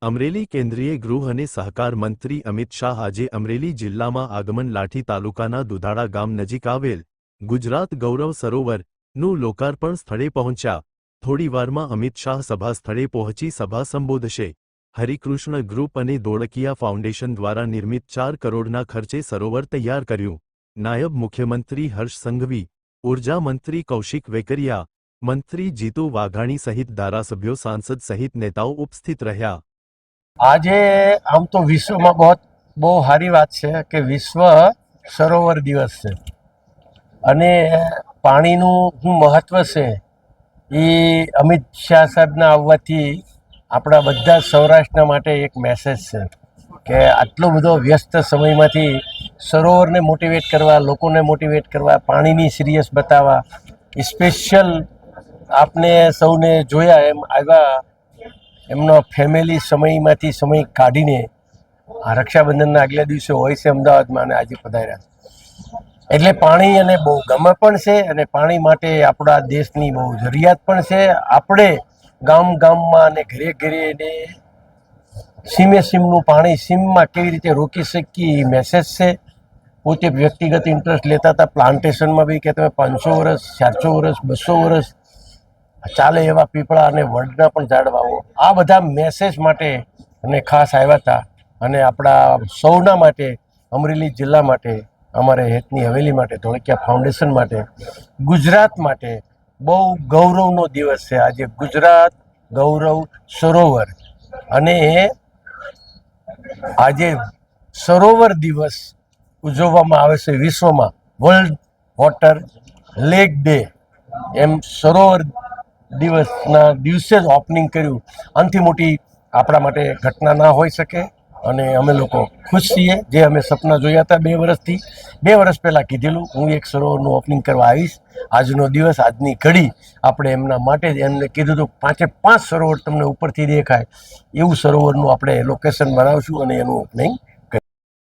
અમરેલી કેન્દ્રીય ગૃહ અને સહકાર મંત્રી અમિત શાહ આજે અમરેલી જિલ્લામાં આગમન લાઠી તાલુકાના દુધાળા ગામ નજીક આવેલ ગુજરાત ગૌરવ સરોવરનું લોકાર્પણ સ્થળે પહોંચ્યા। થોડીવારમાં અમિત શાહ સભા સ્થળે પહોંચી સભા સંબોધશે। હરિકૃષ્ણ ગ્રુપ અને દોડકિયા ફાઉન્ડેશન દ્વારા નિર્મિત 4 કરોડના ખર્ચે સરોવર તૈયાર કર્યું। નાયબ મુખ્યમંત્રી હર્ષ સંઘવી, ઉર્જા મંત્રી કૌશિક વેકરિયા, મંત્રી જીતુ વાઘાણી સહિત ધારાસભ્યો સાંસદ સહિત નેતાઓ ઉપસ્થિત રહ્યા। આજે આમ તો વિશ્વમાં બહુ સારી વાત છે કે વિશ્વ સરોવર દિવસ છે અને પાણીનું શું મહત્વ છે એ અમિત શાહ સાહેબના આવવાથી આપણા બધા સૌરાષ્ટ્રના માટે એક મેસેજ છે કે આટલો બધો વ્યસ્ત સમયમાંથી સરોવરને મોટિવેટ કરવા, લોકોને મોટિવેટ કરવા, પાણીની સિરિયસ બતાવવા, સ્પેશિયલ આપને સૌને જોયા એમ આવ્યા એમનો ફેમિલી સમયમાંથી સમય કાઢીને આ રક્ષાબંધનના આગલા દિવસે હોય છે અમદાવાદમાં અને આજે પધાર્યા। એટલે પાણી અને બહુ ગમે પણ છે અને પાણી માટે આપણા દેશની બહુ જરૂરિયાત પણ છે। આપણે ગામ ગામમાં અને ઘરે ઘરે ને સીમે સીમનું પાણી સીમમાં કેવી રીતે રોકી શકીએ એ મેસેજ છે। પોતે વ્યક્તિગત ઇન્ટરેસ્ટ લેતા હતા પ્લાન્ટેશનમાં બી કે તમે 500 વર્ષ, 400 વર્ષ, 200 વર્ષ ચાલે એવા પીપળા અને વડના પણ ઝાડ વાવો। આ બધા મેસેજ માટે અને ખાસ આવ્યા હતા અને આપણા સૌના માટે, અમરેલી જિલ્લા માટે, અમારે હેતની હવેલી માટે, ધોળકિયા ફાઉન્ડેશન માટે, ગુજરાત માટે બહુ ગૌરવનો દિવસ છે આજે। ગુજરાત ગૌરવ સરોવર અને આજે સરોવર દિવસ ઉજવવામાં આવે છે વિશ્વમાં, વર્લ્ડ વોટર લેક ડે એમ સરોવર દિવસના દિવસે જ ઓપનિંગ કર્યું। આનાથી મોટી આપણા માટે ઘટના ના હોઈ શકે અને અમે લોકો ખુશ છીએ। જે અમે સપના જોયા હતા 2 વર્ષથી, 2 વર્ષ પહેલાં કીધેલું હું એક સરોવરનું ઓપનિંગ કરવા આવીશ। આજનો દિવસ, આજની ઘડી આપણે એમના માટે જ એમને કીધું હતું 5 સરોવર તમને ઉપરથી દેખાય એવું સરોવરનું આપણે લોકેશન બનાવશું અને એનું ઓપનિંગ